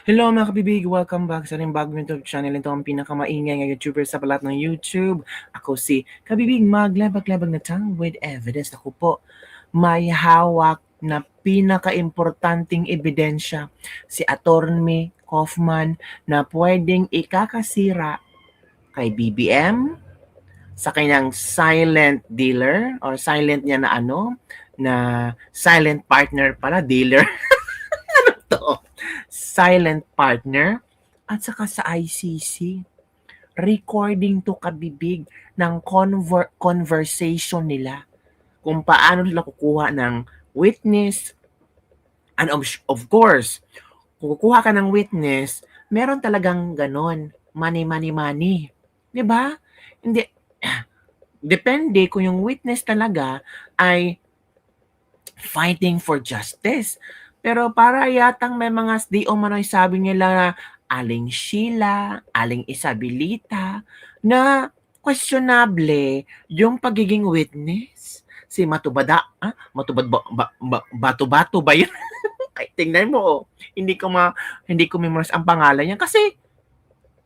Hello mga kabibig! Welcome back sa ating bagong YouTube channel. Ito ang pinakamaingay na YouTuber sa balat ng YouTube. Ako si Kabibig Maglabag-labag na tongue with evidence. Ako po may hawak na pinaka-importanting ebidensya si Attorney Kaufman na pwedeng ikakasira kay BBM, sa kanyang silent dealer or silent niya na na silent partner pala, dealer. To silent partner at saka sa ICC. Recording to kabibig ng conversation nila kung paano nila kukuha ng witness. And of course, kung kukuha ka ng witness, meron talagang ganon. Money, money, money. Diba? Hindi, depende kung yung witness talaga ay fighting for justice. Pero para yatang may mga di umano'y sabi nila na Aling Sheila, Aling Isabelita, na questionable yung pagiging witness. Si Matubada, Matubad Bato-Bato ba yun? Ay, tingnan mo, hindi ko memorize ang pangalan niya kasi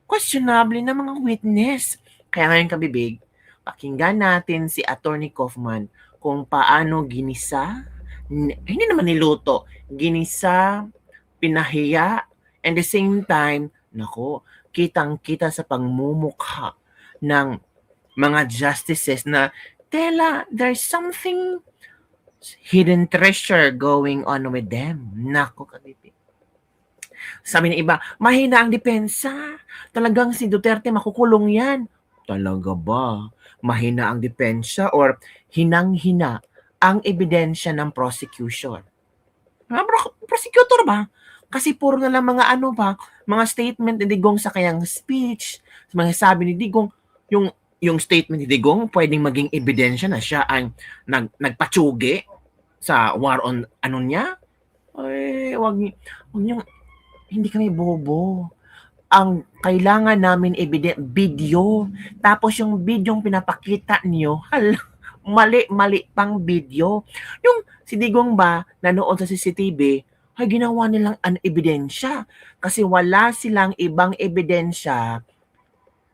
questionable na mga witness. Kaya ngayon kabibig, pakinggan natin si Attorney Kaufman kung paano ginisa, hindi naman niluto, ginisa, pinahiya, and the same time, nako, kitang-kita sa pangmumukha ng mga justices na tela, there's something hidden treasure going on with them. Nako, kabibig. Sabi ng iba, mahina ang depensa. Talagang si Duterte makukulong yan. Talaga ba? Mahina ang depensa or hinang-hina ang ebidensya ng prosecution? Prosecutor ba? Kasi puro na lang mga mga statement ni Digong sa kanyang speech, mga sabi ni Digong, yung statement ni Digong pwedeng maging ebidensya na siya ang nagpatsugi sa war on niya. Ay, wag niyo, hindi kami bobo. Ang kailangan namin video. Tapos yung video pinapakita niyo, mali pang video. Yung si Digong ba, nanood sa CCTV, ay ginawa nilang ebidensya. Kasi wala silang ibang ebidensya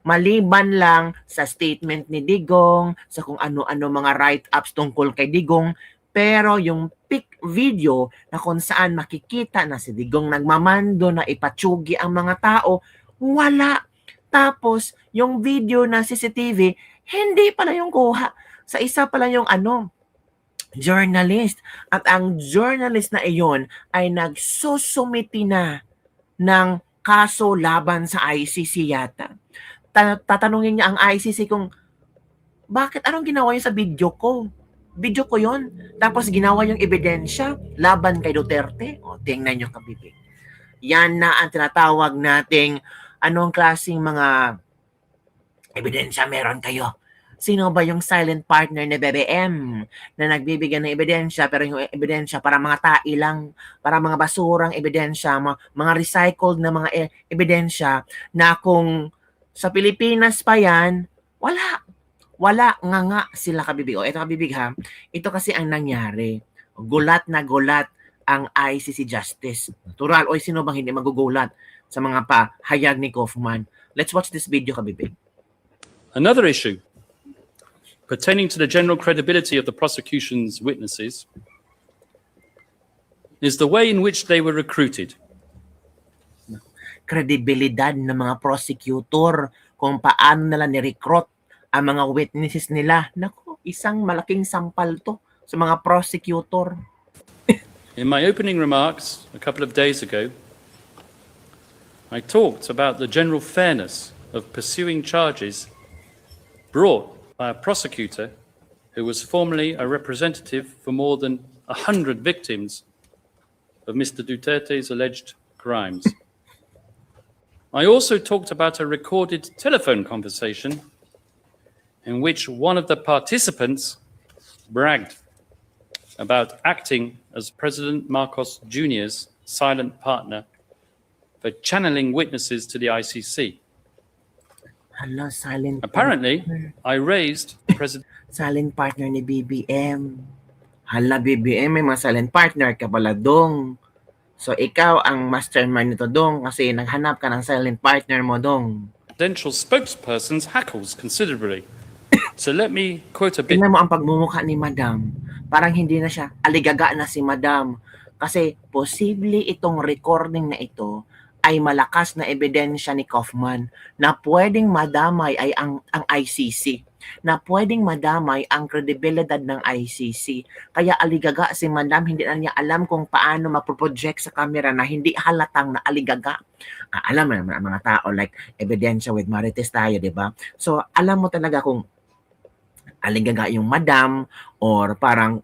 maliban lang sa statement ni Digong, sa kung ano-ano mga write-ups tungkol kay Digong, pero yung pic video na kung saan makikita na si Digong nagmamando na ipatsugi ang mga tao, wala. Tapos, yung video na CCTV, hindi pala yung kuha. Sa isa pala yung journalist. At ang journalist na iyon ay nagsusumiti na ng kaso laban sa ICC yata. Tatanungin niya ang ICC kung bakit anong ginawa niyo sa video ko? Video ko yon. Tapos ginawa yung ebidensya laban kay Duterte. O, tingnan niyo kabibig. Yan na ang tinatawag nating anong klaseng mga ebidensya meron kayo. Sino ba yung silent partner ni BBM na nagbibigay ng ebidensya pero yung ebidensya para mga tai lang, para mga basurang ebidensya, mga recycled na mga ebidensya na kung sa Pilipinas pa yan, wala nga sila kabibig. O ito kabibig ha, ito kasi ang nangyari. Gulat na gulat ang ICC Justice. Natural, o sino bang hindi magugulat sa mga pahayag ni Kaufman? Let's watch this video kabibig. Another issue pertaining to the general credibility of the prosecution's witnesses is the way in which they were recruited. Kredibilidad ng mga prosecutor kung paano nila ni-recruit ang mga witnesses nila. Naku, isang malaking sampal to sa mga prosecutor. In my opening remarks a couple of days ago, I talked about the general fairness of pursuing charges brought by a prosecutor who was formerly a representative for more than 100 victims of Mr. Duterte's alleged crimes. I also talked about a recorded telephone conversation in which one of the participants bragged about acting as President Marcos Jr.'s silent partner for channeling witnesses to the ICC. Hala, silent Apparently, partner. I raised President... Silent partner ni BBM. Hala, BBM, may mga silent partner ka pala dong. So, ikaw ang mastermind nito, Dong, kasi naghanap ka ng silent partner mo, Dong. Presidential spokesperson's hackles considerably. So let me quote a bit. Tingnan mo ang pagmumukha ni Madam. Parang hindi na siya, aligaga na si Madam. Kasi posible itong recording na ito ay malakas na ebidensya ni Kaufman na pwedeng madamay ay ang ICC, na pwedeng madamay ang kredibilidad ng ICC. Kaya aligaga si Madam, hindi na niya alam kung paano maproproject sa camera na hindi halatang na aligaga. Alam mo naman ang mga tao, like ebidensya with Marites tayo, di ba? So, alam mo talaga kung aligaga yung Madam or parang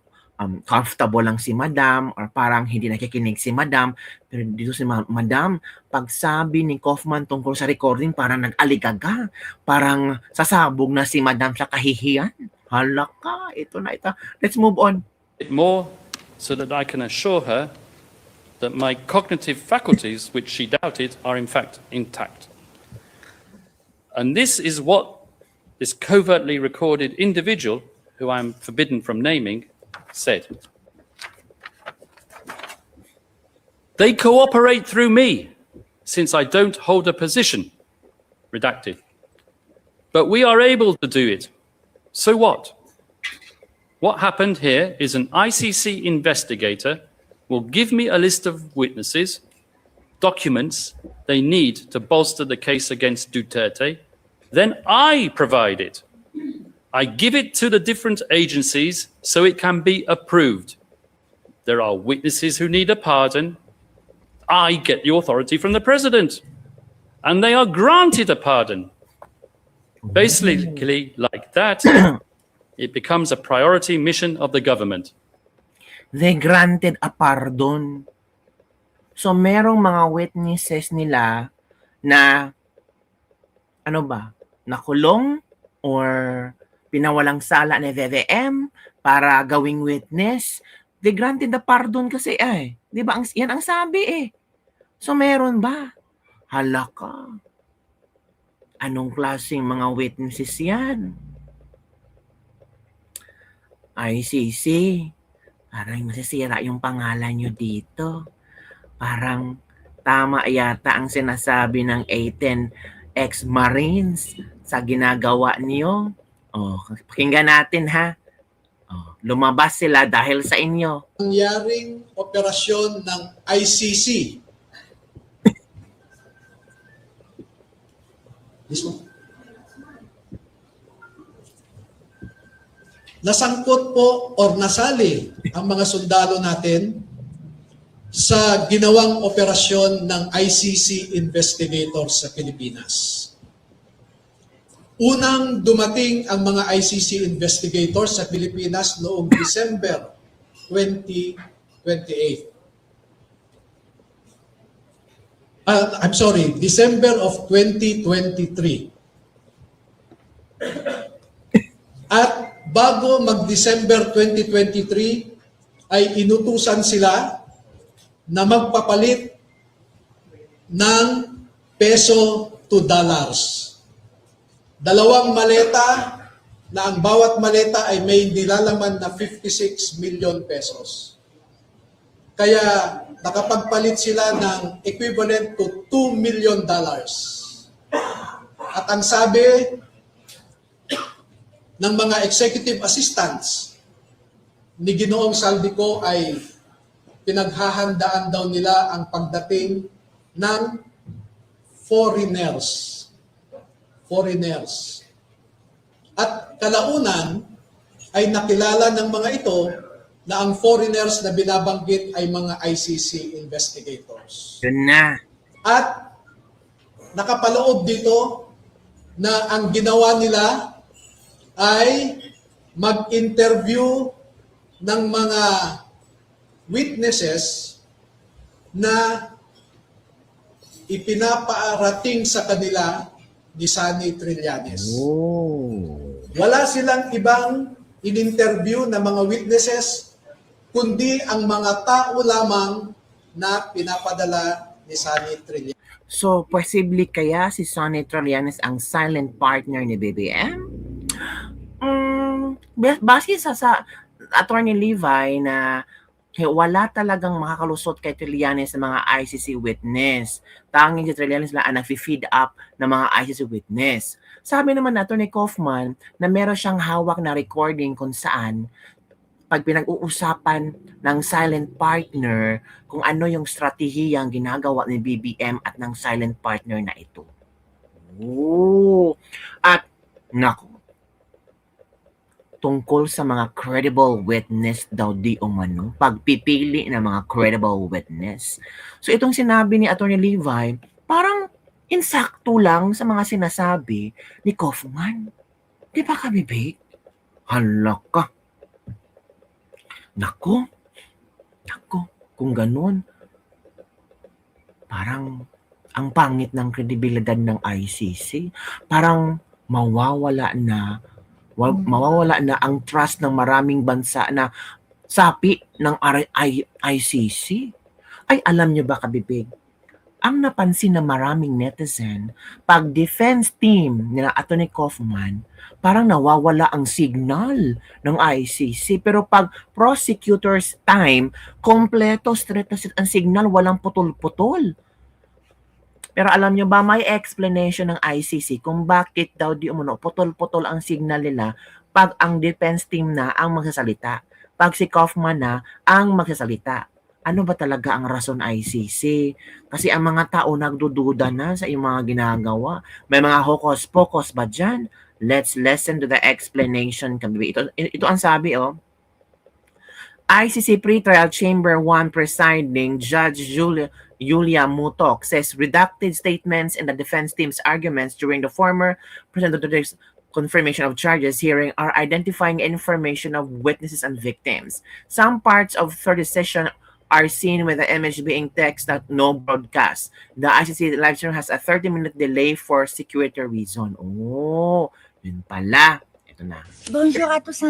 comfortable lang si Madam or parang hindi nakikinig si Madam. Pero dito si Madam, pagsabi ni Kaufman tungkol sa recording, parang nag-aligaga. Parang sasabog na si Madam sa kahihiyan. Halaka, ito na ito. Let's move on. More so that I can assure her that my cognitive faculties, which she doubted, are in fact intact. And this is what this covertly recorded individual, who I'm forbidden from naming, said. They cooperate through me, since I don't hold a position. Redacted. But we are able to do it. So what? What happened here is an ICC investigator will give me a list of witnesses, documents they need to bolster the case against Duterte. Then I provide it. I give it to the different agencies so it can be approved. There are witnesses who need a pardon. I get the authority from the president, and they are granted a pardon. Basically, like that, it becomes a priority mission of the government. They granted a pardon. So, merong mga witnesses nila na, ano ba, nakulong or pinawalang sala ni VVM para gawing witness. They granted the pardon kasi di ba? Yan ang sabi So, meron ba? Halaka. Anong klaseng mga witnesses yan? ICC. Parang masisira yung pangalan nyo dito. Parang tama yata ang sinasabi ng 18 ex-Marines sa ginagawa niyo. Pakinggan natin ha. Lumabas sila dahil sa inyo. Nangyaring operasyon ng ICC. This one. Nasangkot po or nasali ang mga sundalo natin sa ginawang operasyon ng ICC investigators sa Pilipinas. Unang dumating ang mga ICC investigators sa Pilipinas noong December 2028. December of 2023. At bago mag-December 2023, ay inutusan sila na magpapalit ng peso to dollars. 2 maleta na ang bawat maleta ay may nilalaman na 56 million pesos. Kaya nakapagpalit sila ng equivalent to $2 million. At ang sabi ng mga executive assistants ni Ginoong Saldico ay pinaghahandaan daw nila ang pagdating ng foreigners. At kalaunan ay nakilala ng mga ito na ang foreigners na binabanggit ay mga ICC investigators. Yun na. At nakapaloob dito na ang ginawa nila ay mag-interview ng mga witnesses na ipinapaarating sa kanila ni Sunny Trillanes. Wala silang ibang in-interview na mga witnesses, kundi ang mga tao lamang na pinapadala ni Sunny Trillanes. So, posible kaya si Sunny Trillanes ang silent partner ni BBM? Base sa Attorney Levi na Kaya wala talagang makakalusot kay Trillanes ng mga ICC witness. Tanging si Trillanes lang ang nag-feed up ng mga ICC witness. Sabi naman na ni Kaufman na meron siyang hawak na recording kung saan pag pinag-uusapan ng silent partner kung ano yung stratehiyang ginagawa ni BBM at ng silent partner na ito. Oh. At nako, tungkol sa mga credible witness daw di umano, pagpipili ng mga credible witness. So itong sinabi ni Atty. Levi, parang insakto lang sa mga sinasabi ni Kaufman. Di ba kabibig? Hala ka. Nako, kung ganun, parang ang pangit ng kredibilidad ng ICC. Parang mawawala na ang trust ng maraming bansa na sapi ng ICC. Ay, alam niyo ba kabibig? Ang napansin ng maraming netizen, pag defense team ni Atty. Kaufman, parang nawawala ang signal ng ICC. Pero pag prosecutor's time, kompleto, straight ang signal, walang putol-putol. Pero alam nyo ba, may explanation ng ICC kung bakit daw di umano putol-putol ang signal nila pag ang defense team na ang magsasalita. Pag si Kaufman na ang magsasalita. Ano ba talaga ang rason ICC? Kasi ang mga tao nagdududa na sa iyong mga ginagawa. May mga hocus-pocus ba dyan? Let's listen to the explanation. Ito ang sabi, ICC Pretrial Chamber 1 Presiding Judge Julia Mutok says redacted statements in the defense team's arguments during the former President Duterte's confirmation of charges hearing are identifying information of witnesses and victims. Some parts of the decision are seen with the image being text that no broadcast. The ICC live stream has a 30-minute delay for security reason. Oh, yun pala. Ito na. Bonjour à tous.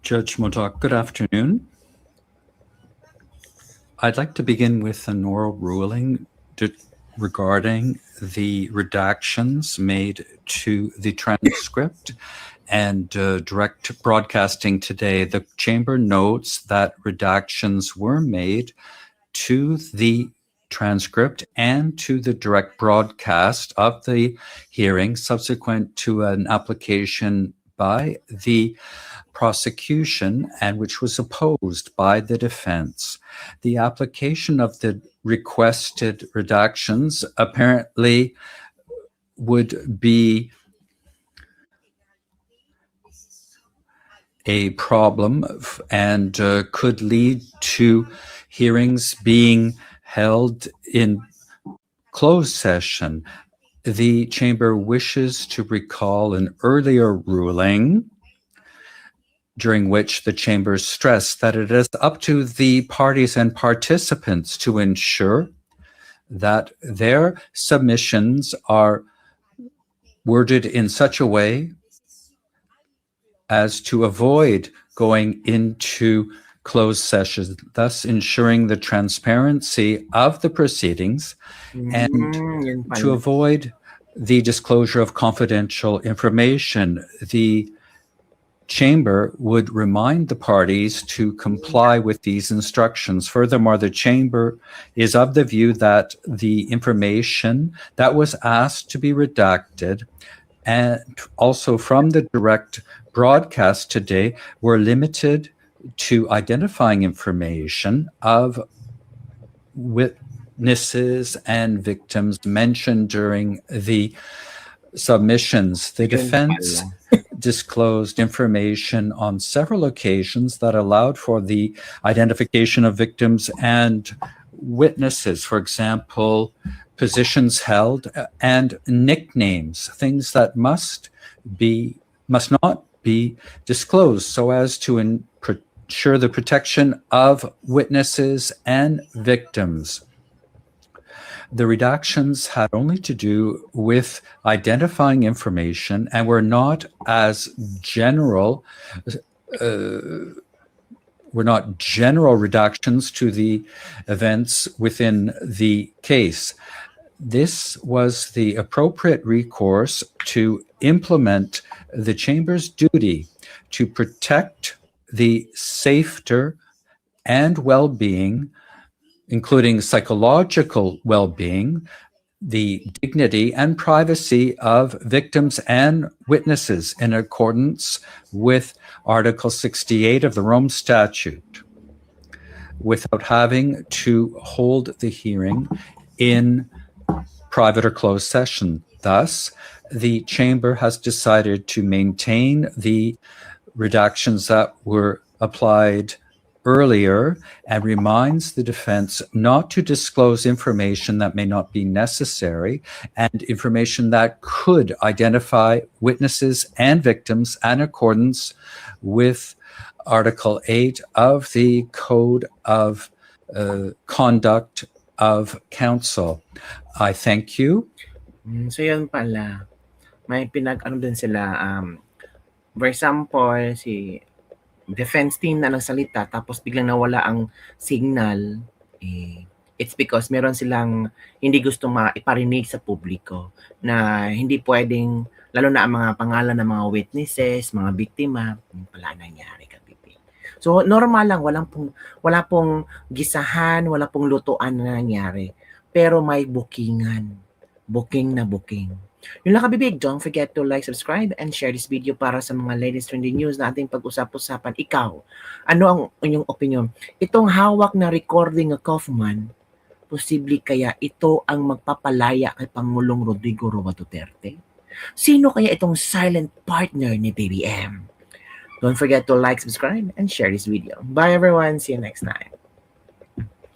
Judge Motok, good afternoon. I'd like to begin with an oral ruling regarding the redactions made to the transcript and direct broadcasting today. The Chamber notes that redactions were made to the transcript and to the direct broadcast of the hearing subsequent to an application by the prosecution and which was opposed by the defense. The application of the requested redactions apparently would be a problem and could lead to hearings being held in closed session. The Chamber wishes to recall an earlier ruling during which the Chamber stressed that it is up to the parties and participants to ensure that their submissions are worded in such a way as to avoid going into closed sessions, thus ensuring the transparency of the proceedings and to avoid the disclosure of confidential information. The Chamber would remind the parties to comply with these instructions. Furthermore, the Chamber is of the view that the information that was asked to be redacted and also from the direct broadcast today were limited to identifying information of witnesses and victims mentioned during the submissions. The defense disclosed information on several occasions that allowed for the identification of victims and witnesses. For example, positions held and nicknames, things that must not be disclosed so as to ensure the protection of witnesses and victims. The redactions had only to do with identifying information and were not as general, redactions to the events within the case. This was the appropriate recourse to implement the Chamber's duty to protect the safety and well-being, including psychological well-being, the dignity and privacy of victims and witnesses in accordance with Article 68 of the Rome Statute, without having to hold the hearing in private or closed session. Thus, the Chamber has decided to maintain the redactions that were applied earlier and reminds the defense not to disclose information that may not be necessary and information that could identify witnesses and victims in accordance with Article 8 of the Code of Conduct of Counsel. I thank you. So yun pala, may pinag-ano din sila, for example, si defense team na nagsalita tapos biglang nawala ang signal, it's because meron silang hindi gusto maiparinig sa publiko na hindi pwedeng, lalo na ang mga pangalan ng mga witnesses, mga biktima, yung pala nangyari kabibig. So normal lang, wala pong gisahan, wala pong lutuan na nangyari. Pero may booking na booking. Yun lang kabibig, don't forget to like, subscribe, and share this video para sa mga latest trending news na ating pag-usap-usapan. Ikaw, ano ang inyong opinion? Itong hawak na recording ng Kaufman, posible kaya ito ang magpapalaya kay Pangulong Rodrigo Roa Duterte? Sino kaya itong silent partner ni BBM? Don't forget to like, subscribe, and share this video. Bye everyone, see you next time.